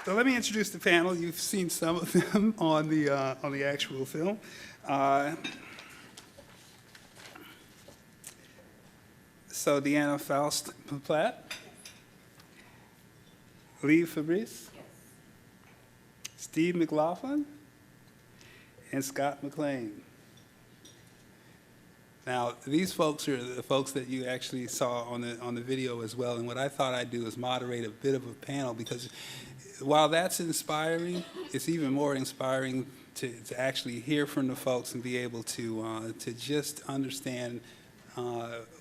So let me introduce the panel. You've seen some of them on the actual film. So Deanna Faust Platt, Lee Fabrice, Steve McLaughlin, and Scott McLean. Now, these folks are the folks that you actually saw on the video as well, and what I thought I'd do is moderate a bit of a panel, because while that's inspiring, it's even more inspiring to actually hear from the folks and be able to just understand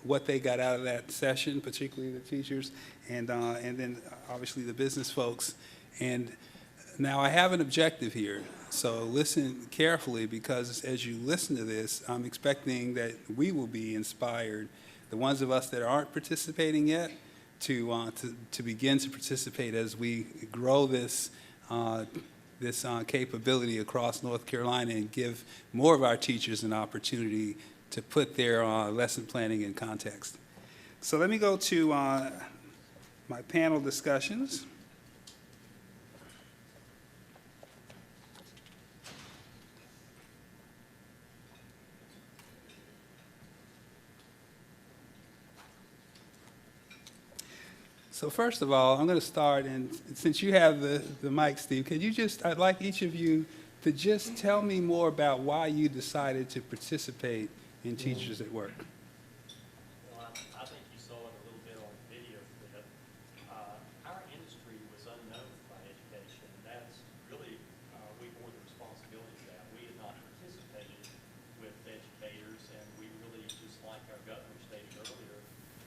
what they got out of that session, particularly the teachers, and then obviously the business folks. And now I have an objective here, so listen carefully, because as you listen to this, I'm expecting that we will be inspired, the ones of us that aren't participating yet, to begin to participate as we grow this capability across North Carolina and give more of our teachers an opportunity to put their lesson planning in context. So let me go to my panel discussions. So first of all, I'm going to start, and since you have the mic, Steve, could you just, I'd like each of you to just tell me more about why you decided to participate in Teachers at Work. Well, I think you saw it a little bit on the video clip. Our industry was unknown by education, and that's really, we bore the responsibility of that. We had not participated with educators, and we really, just like our governor stated earlier,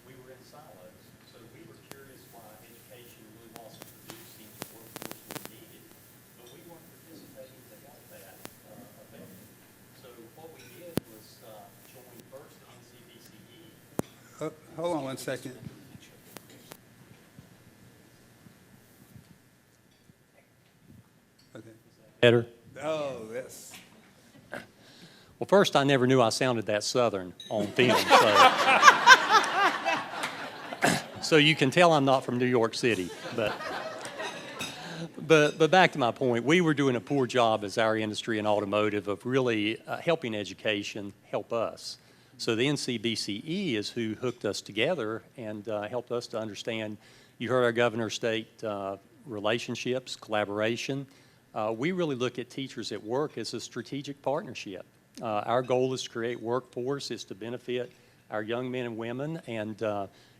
we were in silos. So we were curious why education really wasn't producing the workforce we needed, but we weren't participating to help that effect. So what we did was join first NCBCE. Hold on one second. Okay. Better? Oh, yes. Well, first, I never knew I sounded that Southern on film. So you can tell I'm not from New York City. But back to my point, we were doing a poor job as our industry in automotive of really helping education help us. So the NCBCE is who hooked us together and helped us to understand. You heard our governor state relationships, collaboration. We really look at Teachers at Work as a strategic partnership. Our goal is to create workforce, is to benefit our young men and women, and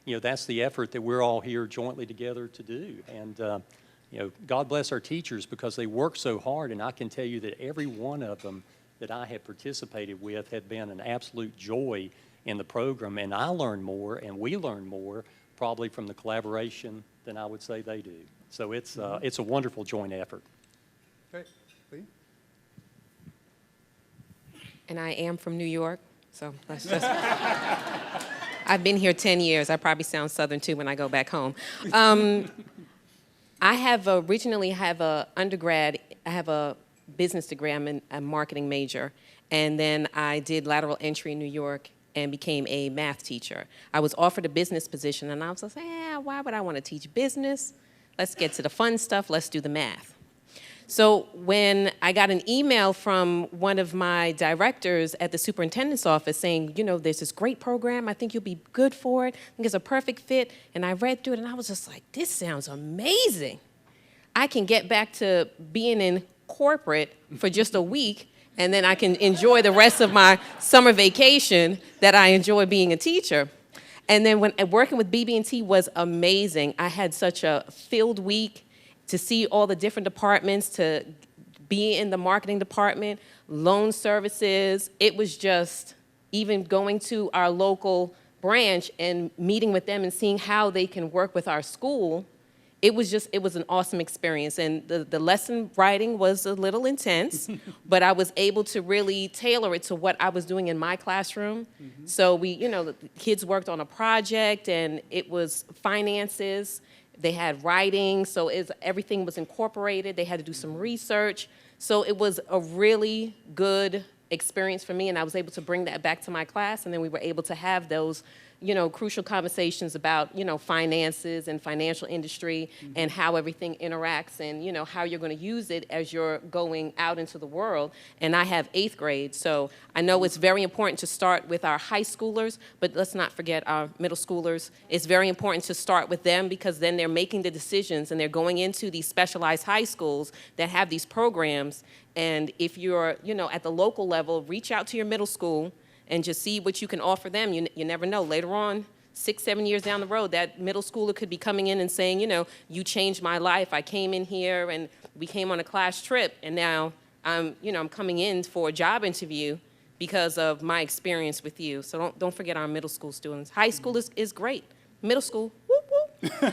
you know, that's the effort that we're all here jointly together to do. And you know, God bless our teachers, because they work so hard, and I can tell you that every one of them that I have participated with had been an absolute joy in the program, and I learned more, and we learned more probably from the collaboration than I would say they do. So it's a wonderful joint effort. Great. Lee? And I am from New York, so let's just... I've been here 10 years. I probably sound Southern, too, when I go back home. I have originally have a undergrad, I have a business degree, I'm a marketing major, and then I did lateral entry in New York and became a math teacher. I was offered a business position, and I was like, why would I want to teach business? Let's get to the fun stuff, let's do the math. So when I got an email from one of my directors at the superintendent's office saying, you know, there's this great program, I think you'll be good for it, I think it's a perfect fit, and I read through it and I was just like, this sounds amazing. I can get back to being in corporate for just a week, and then I can enjoy the rest of my summer vacation that I enjoy being a teacher. And then when working with BB&T was amazing. I had such a filled week to see all the different departments, to be in the marketing department, loan services. It was just even going to our local branch and meeting with them and seeing how they can work with our school. It was an awesome experience. And the lesson writing was a little intense, but I was able to really tailor it to what I was doing in my classroom. Mm-hmm. So the kids worked on a project, and it was finances. They had writing, so everything was incorporated. They had to do some research. So it was a really good experience for me, and I was able to bring that back to my class, and then we were able to have those crucial conversations about, finances and financial industry and how everything interacts and, how you're going to use it as you're going out into the world. And I have 8th grade, so I know it's very important to start with our high schoolers, but let's not forget our middle schoolers. It's very important to start with them because then they're making the decisions and they're going into these specialized high schools that have these programs. And if you're, at the local level, reach out to your middle school and just see what you can offer them. You never know. Later on, 6, 7 years down the road, that middle schooler could be coming in and saying, you changed my life. I came in here and we came on a class trip, and now I'm coming in for a job interview because of my experience with you. So don't forget our middle school students. High school is great. Middle school, whoop, whoop.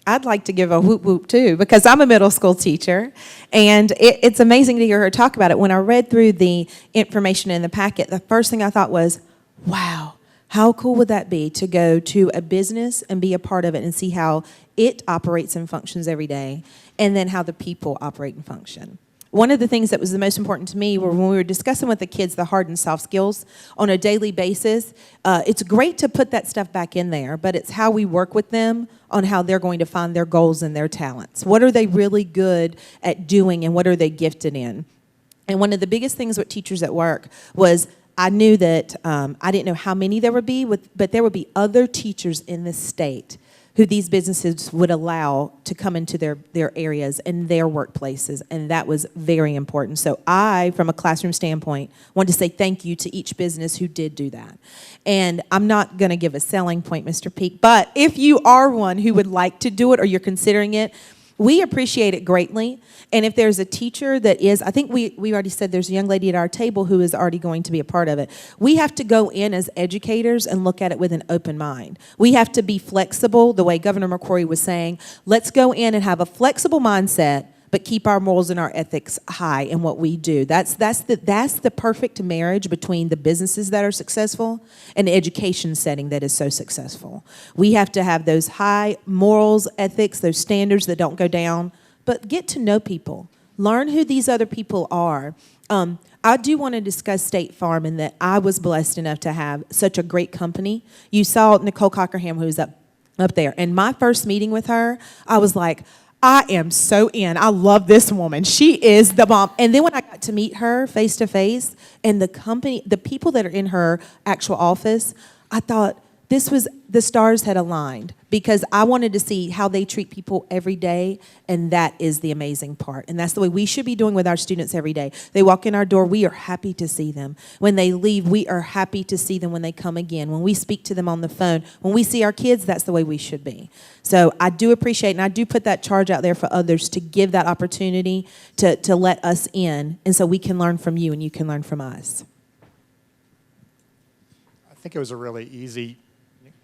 I'd like to give a whoop whoop too, because I'm a middle school teacher, and it's amazing to hear her talk about it. When I read through the information in the packet, the first thing I thought was, wow, how cool would that be to go to a business and be a part of it and see how it operates and functions every day, and then how the people operate and function. One of the things that was the most important to me were when we were discussing with the kids the hard and soft skills on a daily basis. It's great to put that stuff back in there, but it's how we work with them on how they're going to find their goals and their talents. What are they really good at doing, and what are they gifted in? And one of the biggest things with teachers at work was I knew that I didn't know how many there would be, but there would be other teachers in this state who these businesses would allow to come into their areas and their workplaces, and that was very important. So I, from a classroom standpoint, wanted to say thank you to each business who did do that. And I'm not going to give a selling point, Mr. Peak, but if you are one who would like to do it or you're considering it, we appreciate it greatly. And if there's a teacher that is, I think we already said there's a young lady at our table who is already going to be a part of it. We have to go in as educators and look at it with an open mind. We have to be flexible, the way Governor McCrory was saying. Let's go in and have a flexible mindset, but keep our morals and our ethics high in what we do. That's the perfect marriage between the businesses that are successful and the education setting that is so successful. We have to have those high morals, ethics, those standards that don't go down, but get to know people. Learn who these other people are. I do want to discuss State Farm, and that I was blessed enough to have such a great company. You saw Nicole Cockerham, who's up there. And my first meeting with her, I was like, I am so in. I love this woman. She is the bomb. And then when I got to meet her face to face, and the company, the people that are in her actual office, I thought the stars had aligned, because I wanted to see how they treat people every day, and that is the amazing part. And that's the way we should be doing with our students every day. They walk in our door, we are happy to see them. When they leave, we are happy to see them when they come again. When we speak to them on the phone, when we see our kids, that's the way we should be. So I do appreciate, and I do put that charge out there for others to give that opportunity to let us in, and so we can learn from you and you can learn from us. I think it was a really easy.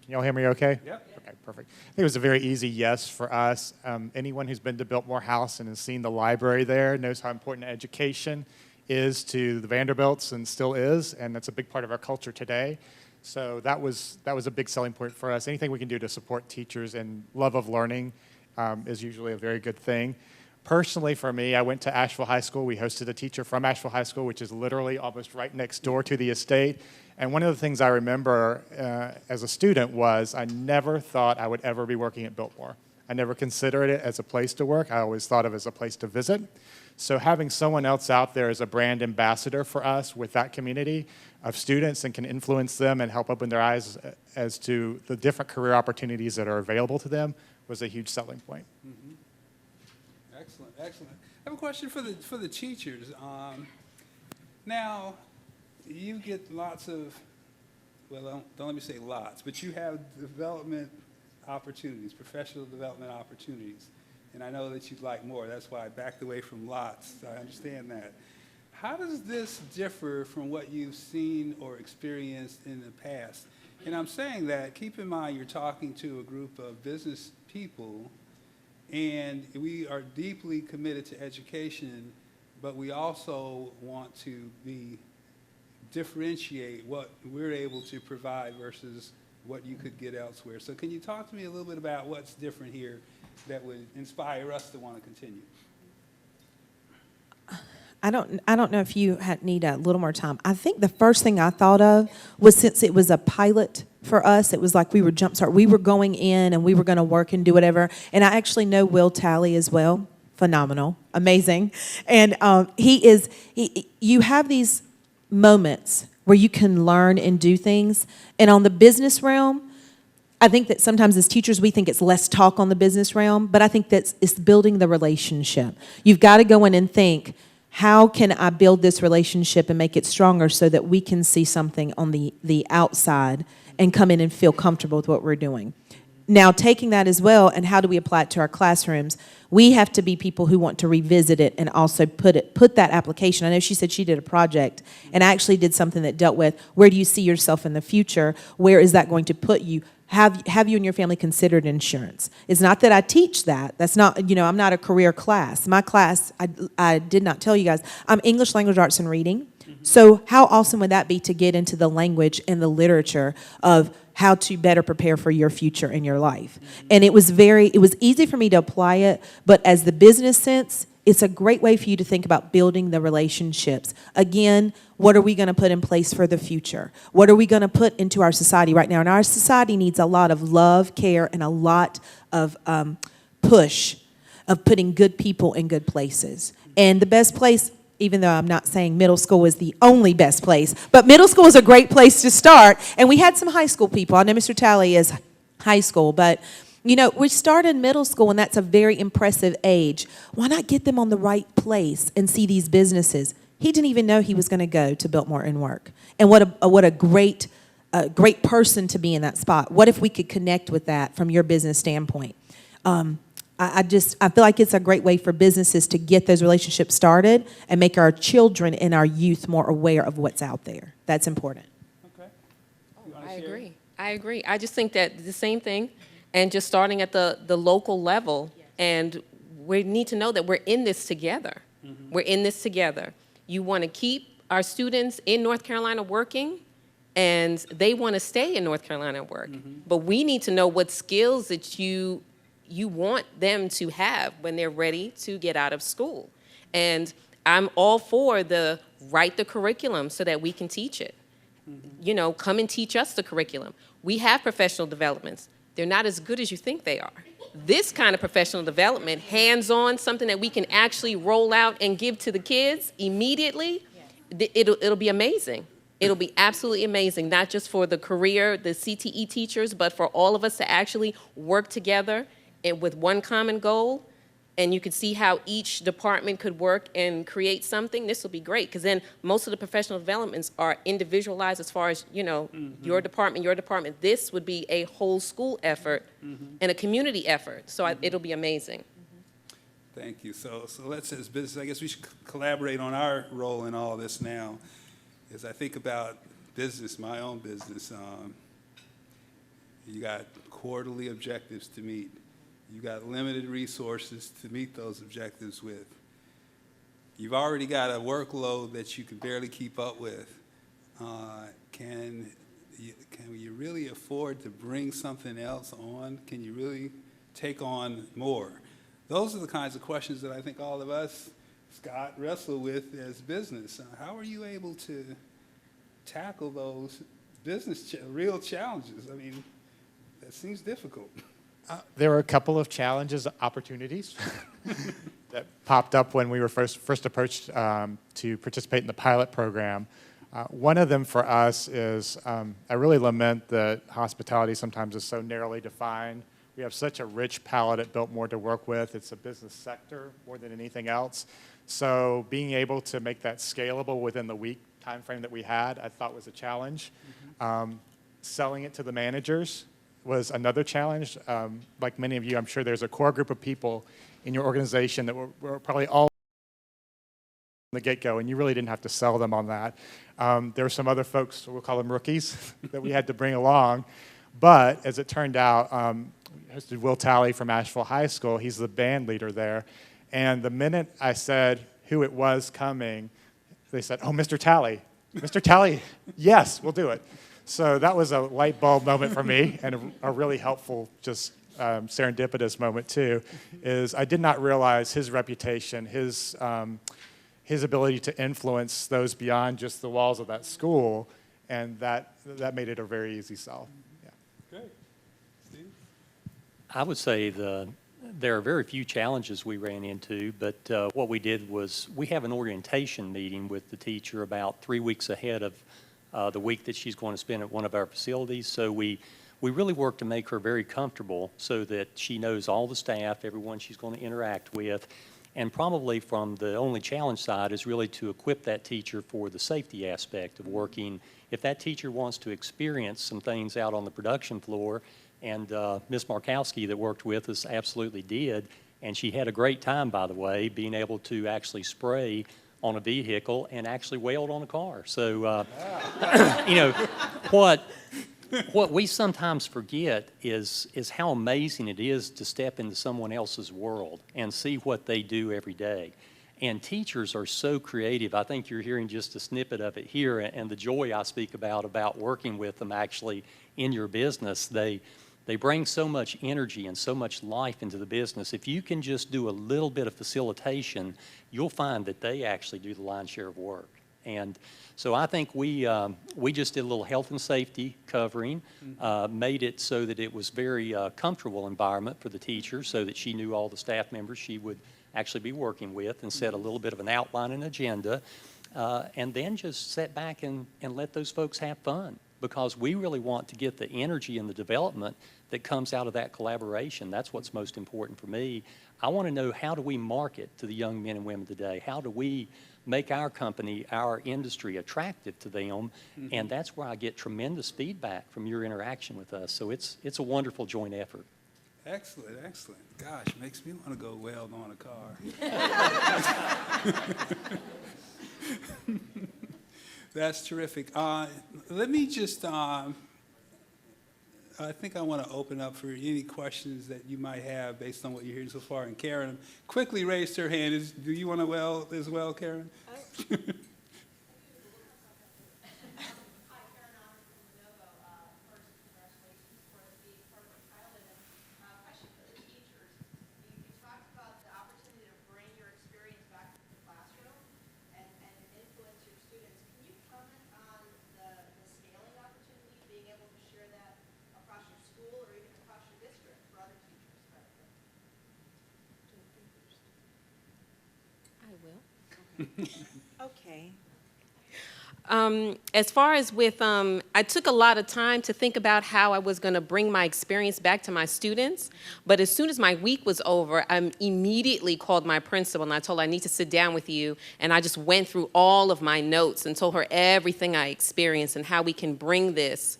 Can y'all hear me okay? Yep. Okay, perfect. I think it was a very easy yes for us. Anyone who's been to Biltmore House and has seen the library there knows how important education is to the Vanderbilts, and still is, and that's a big part of our culture today. So that was a big selling point for us. Anything we can do to support teachers and love of learning is usually a very good thing. Personally, for me, I went to Asheville High School. We hosted a teacher from Asheville High School, which is literally almost right next door to the estate. And one of the things I remember as a student was I never thought I would ever be working at Biltmore. I never considered it as a place to work. I always thought of it as a place to visit. So having someone else out there as a brand ambassador for us with that community of students and can influence them and help open their eyes as to the different career opportunities that are available to them was a huge selling point. Mm-hmm. Excellent, excellent. I have a question for the teachers. Now, you get lots of, well, don't let me say lots, but you have development opportunities, professional development opportunities, and I know that you'd like more. That's why I backed away from lots. I understand that. How does this differ from what you've seen or experienced in the past? And I'm saying that, keep in mind you're talking to a group of business people, and we are deeply committed to education, but we also want to differentiate what we're able to provide versus what you could get elsewhere. So can you talk to me a little bit about what's different here that would inspire us to want to continue? I don't know if you need a little more time. I think the first thing I thought of was, since it was a pilot for us, it was like we were jumpstart. We were going in and we were going to work and do whatever. And I actually know Will Talley as well. Phenomenal, amazing. And you have these moments where you can learn and do things. And on the business realm, I think that sometimes as teachers, we think it's less talk on the business realm, but I think that it's building the relationship. You've got to go in and think, how can I build this relationship and make it stronger so that we can see something on the outside and come in and feel comfortable with what we're doing? Now, taking that as well, and how do we apply it to our classrooms? We have to be people who want to revisit it and also put that application. I know she said she did a project, and I actually did something that dealt with, where do you see yourself in the future? Where is that going to put you? Have you and your family considered insurance? It's not that I teach that. That's not, I'm not a career class. My class, I did not tell you guys, I'm English Language Arts and Reading. So how awesome would that be to get into the language and the literature of how to better prepare for your future in your life? And it was easy for me to apply it, but as the business sense, it's a great way for you to think about building the relationships. Again, what are we going to put in place for the future? What are we going to put into our society right now? And our society needs a lot of love, care, and a lot of push of putting good people in good places. And the best place, even though I'm not saying middle school is the only best place, but middle school is a great place to start. And we had some high school people. I know Mr. Talley is high school, but we start in middle school, and that's a very impressive age. Why not get them on the right place and see these businesses? He didn't even know he was going to go to Biltmore and work. And what a great person to be in that spot. What if we could connect with that from your business standpoint? I feel like it's a great way for businesses to get those relationships started and make our children and our youth more aware of what's out there. That's important. Okay. I agree. I just think that the same thing, and just starting at the local level, and we need to know that we're in this together. Mm-hmm. We're in this together. You want to keep our students in North Carolina working, and they want to stay in North Carolina and work. Mm-hmm. But we need to know what skills that you want them to have when they're ready to get out of school. And I'm all for write the curriculum so that we can teach it. Mm-hmm. Come and teach us the curriculum. We have professional developments. They're not as good as you think they are. This kind of professional development, hands-on, something that we can actually roll out and give to the kids immediately, it'll be amazing. It'll be absolutely amazing, not just for the career, the CTE teachers, but for all of us to actually work together and with one common goal. And you could see how each department could work and create something. This will be great, because then most of the professional developments are individualized as far as, mm-hmm. your department. This would be a whole school effort, mm-hmm. and a community effort. So mm-hmm. It'll be amazing. Thank you. So let's, as business, I guess we should collaborate on our role in all this now. As I think about business, my own business, you got quarterly objectives to meet. You've got limited resources to meet those objectives with. You've already got a workload that you can barely keep up with. Can you really afford to bring something else on? Can you really take on more? Those are the kinds of questions that I think all of us, Scott, wrestle with as business. How are you able to tackle those real challenges? I mean, that seems difficult. There were a couple of challenges, opportunities that popped up when we were first approached to participate in the pilot program. One of them for us is, I really lament that hospitality sometimes is so narrowly defined. We have such a rich palette at Biltmore to work with. It's a business sector more than anything else. So being able to make that scalable within the week time frame that we had, I thought was a challenge. Mm-hmm. Selling it to the managers was another challenge. Like many of you, I'm sure there's a core group of people in your organization that were probably all from the get-go, and you really didn't have to sell them on that. There were some other folks, we'll call them rookies, that we had to bring along. But as it turned out, hosted Will Talley from Asheville High School. He's the band leader there. And the minute I said who it was coming, they said, "Oh, Mr. Talley. Mr. Talley, yes, we'll do it." So that was a light bulb moment for me, and a really helpful, just serendipitous moment too, is I did not realize his reputation, his his ability to influence those beyond just the walls of that school, and that made it a very easy sell. Yeah. Great. Steve? I would say there are very few challenges we ran into, but what we did was we have an orientation meeting with the teacher about 3 weeks ahead of the week that she's going to spend at one of our facilities. So we really work to make her very comfortable so that she knows all the staff, everyone she's going to interact with. And probably from the only challenge side is really to equip that teacher for the safety aspect of working. If that teacher wants to experience some things out on the production floor, and Ms. Markowski that worked with us absolutely did, and she had a great time, by the way, being able to actually spray on a vehicle and actually weld on a car. So, you know, what we sometimes forget is how amazing it is to step into someone else's world and see what they do every day. And teachers are so creative. I think you're hearing just a snippet of it here, and the joy I speak about working with them actually in your business. They bring so much energy and so much life into the business. If you can just do a little bit of facilitation, you'll find that they actually do the lion's share of work. And so I think we just did a little health and safety covering, made it so that it was very comfortable environment for the teacher, so that she knew all the staff members she would actually be working with, and set a little bit of an outline and agenda, and then just sit back and let those folks have fun, because we really want to get the energy and the development that comes out of that collaboration. That's what's most important for me. I want to know, how do we market to the young men and women today? How do we make our company, our industry attractive to them? And that's where I get tremendous feedback from your interaction with us. So it's a wonderful joint effort. Excellent, excellent. Gosh, makes me want to go weld on a car. That's terrific. Let me just, I think I want to open up for any questions that you might have based on what you're hearing so far. And Karen quickly raised her hand. Do you want to weld as well, Karen? Okay. As far as with, I took a lot of time to think about how I was going to bring my experience back to my students. But as soon as my week was over, I immediately called my principal and I told her, I need to sit down with you. And I just went through all of my notes and told her everything I experienced and how we can bring this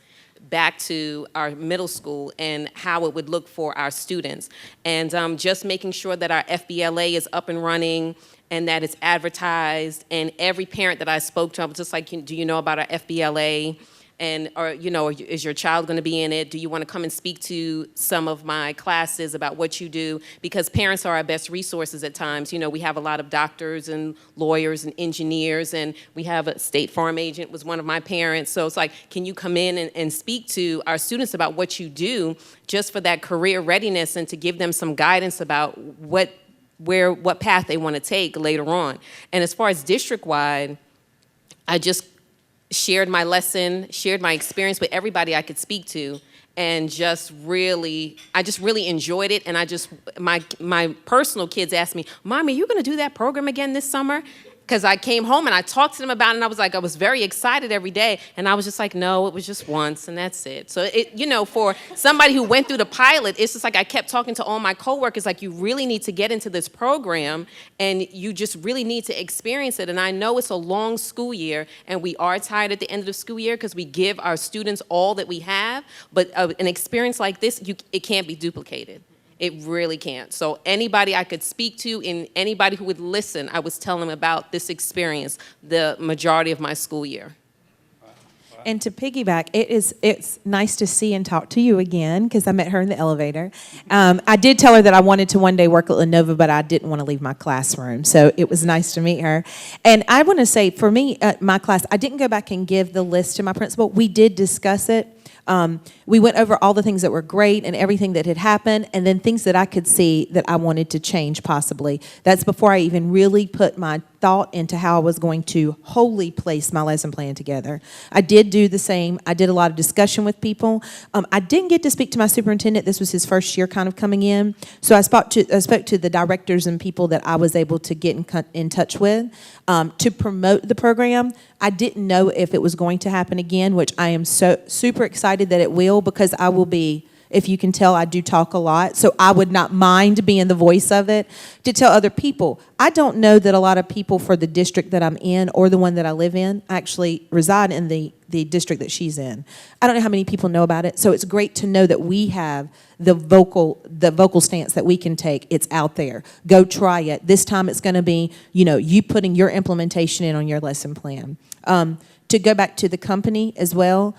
back to our middle school and how it would look for our students. And just making sure that our FBLA is up and running and that it's advertised. And every parent that I spoke to, I was just like, do you know about our FBLA? And, or, you know, is your child going to be in it? Do you want to come and speak to some of my classes about what you do? Because parents are our best resources at times. You know, we have a lot of doctors and lawyers and engineers, and we have a State Farm agent was one of my parents. So it's like, can you come in and speak to our students about what you do, just for that career readiness and to give them some guidance about what path they want to take later on. And as far as district-wide, I just shared my lesson, shared my experience with everybody I could speak to, and I just really enjoyed it. And my personal kids asked me, Mommy, are you going to do that program again this summer? Because I came home and I talked to them about it, and I was very excited every day. And I was just like, no, it was just once, and that's it. So, you know, for somebody who went through the pilot, it's just like I kept talking to all my coworkers, like, you really need to get into this program, and you just really need to experience it. And I know it's a long school year, and we are tired at the end of the school year because we give our students all that we have. But an experience like this, it can't be duplicated. It really can't. So anybody I could speak to and anybody who would listen, I was telling them about this experience the majority of my school year. And to piggyback, it's nice to see and talk to you again, because I met her in the elevator. I did tell her that I wanted to one day work at Lenovo, but I didn't want to leave my classroom. So it was nice to meet her. And I want to say, for me, my class, I didn't go back and give the list to my principal. We did discuss it. We went over all the things that were great and everything that had happened, and then things that I could see that I wanted to change possibly. That's before I even really put my thought into how I was going to wholly place my lesson plan together. I did do the same. I did a lot of discussion with people. I didn't get to speak to my superintendent. This was his first year kind of coming in. So I spoke to the directors and people that I was able to get in touch with to promote the program. I didn't know if it was going to happen again, which I am so super excited that it will, because I will be, if you can tell, I do talk a lot, so I would not mind being the voice of it to tell other people. I don't know that a lot of people for the district that I'm in or the one that I live in actually reside in the district that she's in. I don't know how many people know about it, so it's great to know that we have the vocal stance that we can take. It's out there. Go try it. This time it's going to be, you putting your implementation in on your lesson plan. To go back to the company as well,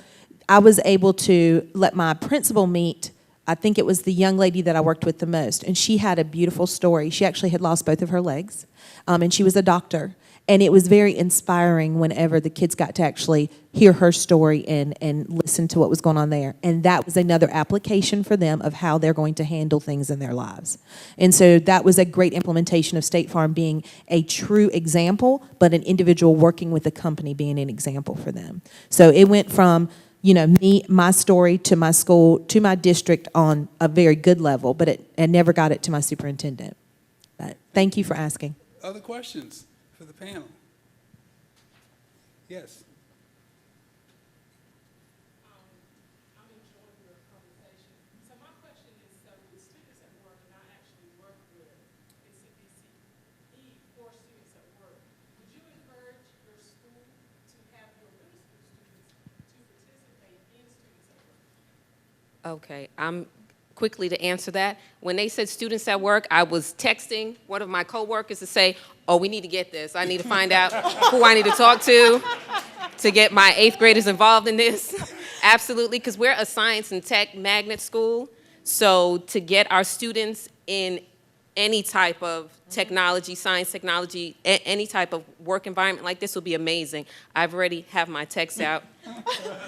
I was able to let my principal meet, I think it was the young lady that I worked with the most, and she had a beautiful story. She actually had lost both of her legs, and she was a doctor. And it was very inspiring whenever the kids got to actually hear her story and listen to what was going on there. And that was another application for them of how they're going to handle things in their lives. And so that was a great implementation of State Farm being a true example, but an individual working with the company being an example for them. So it went from me, my story, to my school, to my district on a very good level, but it never got it to my superintendent. But thank you for asking. Other questions for the panel? Yes. I'm enjoying your conversation. So my question is, so the students at work, and I actually work with NCBCE for students at work, would you encourage your school to have your middle school students to participate in students at work? Okay, I'm quickly to answer that. When they said students at work, I was texting one of my coworkers to say, oh, we need to get this. I need to find out who I need to talk to get my 8th graders involved in this. Absolutely, because we're a science and tech magnet school. So to get our students in any type of technology, science, technology, any type of work environment like this will be amazing. I've already have my text out.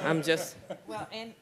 I'm just... Well, and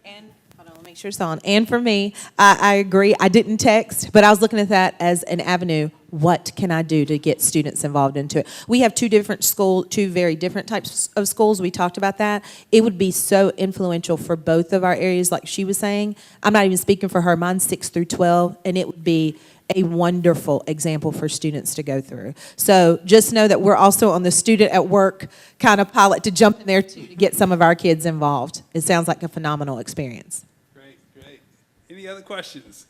hold on, let me make sure it's on. And for me, I agree. I didn't text, but I was looking at that as an avenue. What can I do to get students involved into it? We have two very different types of schools. We talked about that. It would be so influential for both of our areas, like she was saying. I'm not even speaking for her. Mine's 6 through 12, and it would be a wonderful example for students to go through. So just know that we're also on the student at work kind of pilot to jump in there to get some of our kids involved. It sounds like a phenomenal experience. Great, great. Any other questions?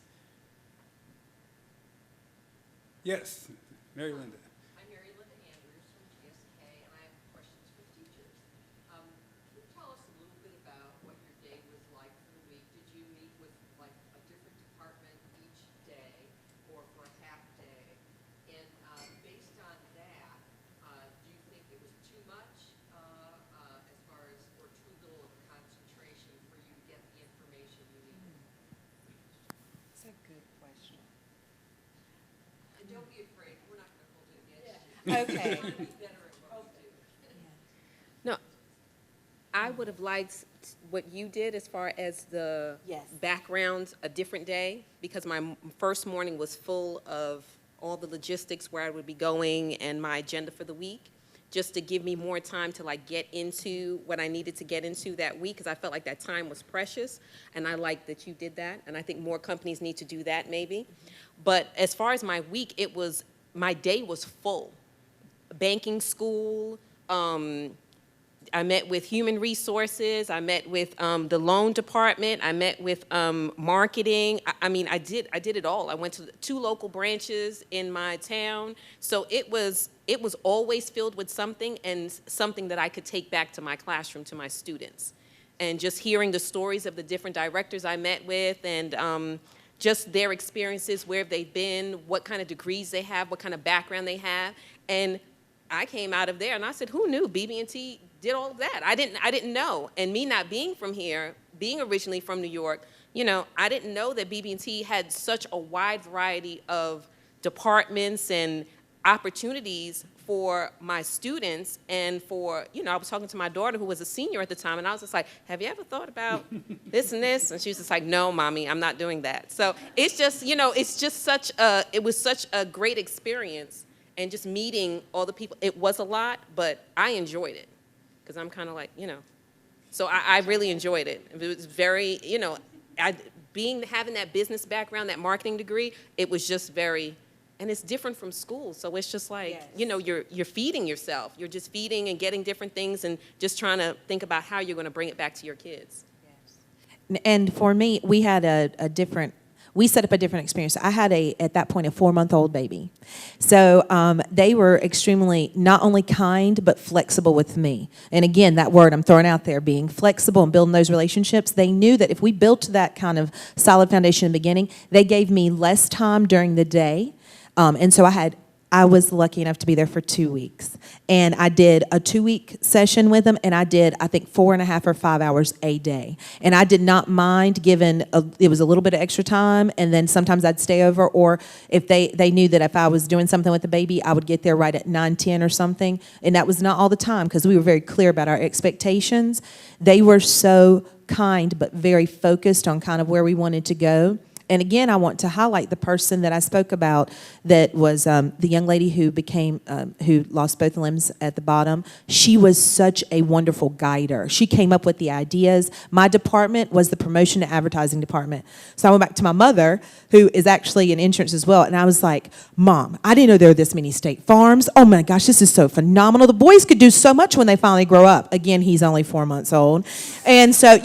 Yes, Mary Linda. I'm Mary Linda Andrews from GSK, and I have questions for teachers. Can you tell us a little bit about what your day was like for the week? Did you meet with like a different department each day or for a half day? And based on that, do you think it was too much as far as, or too little of a concentration for you to get the information you needed? That's a good question. And don't be afraid, we're not going to hold it against you. Okay. We're going to be better at what we do. No, I would have liked what you did as far as the Yes. background a different day, because my first morning was full of all the logistics, where I would be going and my agenda for the week, just to give me more time to like get into what I needed to get into that week, because I felt like that time was precious, and I like that you did that, and I think more companies need to do that maybe. But as far as my week, my day was full. Banking school, I met with human resources, I met with the loan department, I met with marketing. I mean, I did it all. I went to 2 local branches in my town. So it was always filled with something, and something that I could take back to my classroom, to my students. And just hearing the stories of the different directors I met with, and just their experiences, where they've been, what kind of degrees they have, what kind of background they have. And I came out of there and I said, who knew BB&T did all of that? I didn't know. And me not being from here, being originally from New York, I didn't know that BB&T had such a wide variety of departments and opportunities for my students, and for, I was talking to my daughter who was a senior at the time, and I was just like, have you ever thought about this and this? And she was just like, no, Mommy, I'm not doing that. So it's just, it was such a great experience. and just meeting all the people. It was a lot, but I enjoyed it because I'm kind of like, so I really enjoyed it. It was very, having that business background, that marketing degree, it was just very, and it's different from school. So it's just like, you're feeding yourself. You're just feeding and getting different things and just trying to think about how you're going to bring it back to your kids. And for me, we had we set up a different experience. I had at that point, a 4-month-old baby. So they were extremely not only kind, but flexible with me. And again, that word I'm throwing out there, being flexible and building those relationships. They knew that if we built that kind of solid foundation in the beginning, they gave me less time during the day. And so I was lucky enough to be there for 2 weeks. And I did a 2-week session with them, and I did, I think, 4.5 or 5 hours a day. And I did not mind giving, it was a little bit of extra time, and then sometimes I'd stay over, or if they knew that if I was doing something with the baby, I would get there right at 9:10 or something. And that was not all the time, because we were very clear about our expectations. They were so kind, but very focused on kind of where we wanted to go. And again, I want to highlight the person that I spoke about that was the young lady who lost both limbs at the bottom. She was such a wonderful guider. She came up with the ideas. My department was the promotion and advertising department. So I went back to my mother, who is actually in insurance as well, and I was like, Mom, I didn't know there were this many state farms. Oh my gosh, this is so phenomenal. The boys could do so much when they finally grow up. Again, he's only 4 months old. And so,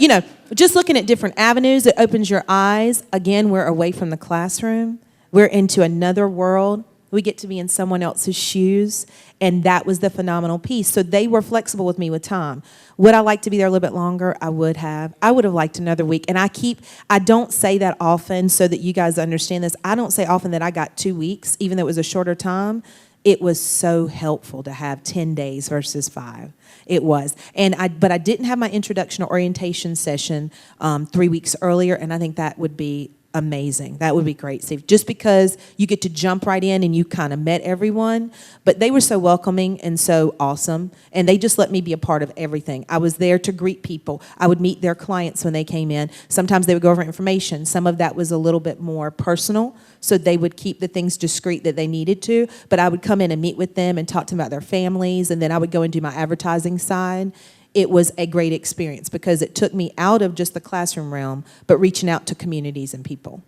just looking at different avenues, it opens your eyes. Again, we're away from the classroom. We're into another world. We get to be in someone else's shoes, and that was the phenomenal piece. So they were flexible with me with time. Would I like to be there a little bit longer? I would have. I would have liked another week. And I don't say that often so that you guys understand this. I don't say often that I got 2 weeks, even though it was a shorter time. It was so helpful to have 10 days versus 5. It was. But I didn't have my introduction or orientation session 3 weeks earlier, and I think that would be amazing. That would be great, Steve. Just because you get to jump right in and you kind of met everyone, but they were so welcoming and so awesome, and they just let me be a part of everything. I was there to greet people. I would meet their clients when they came in. Sometimes they would go over information. Some of that was a little bit more personal, so they would keep the things discreet that they needed to, but I would come in and meet with them and talk to them about their families, and then I would go and do my advertising side. It was a great experience because it took me out of just the classroom realm, but reaching out to communities and people.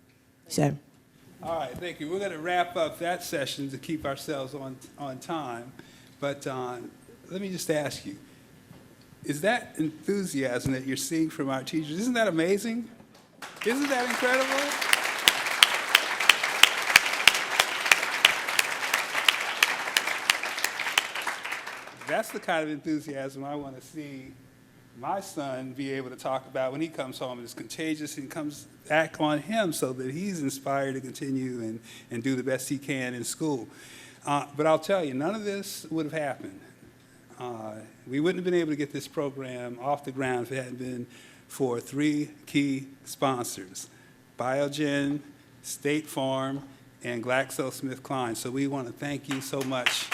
So, All right, thank you. We're going to wrap up that session to keep ourselves on time. But let me just ask you, is that enthusiasm that you're seeing from our teachers, isn't that amazing? Isn't that incredible? That's the kind of enthusiasm I want to see my son be able to talk about when he comes home. It's contagious and comes back on him so that he's inspired to continue and do the best he can in school. But I'll tell you, none of this would have happened. We wouldn't have been able to get this program off the ground if it hadn't been for 3 key sponsors: Biogen, State Farm, and GlaxoSmithKline. So we want to thank you so much.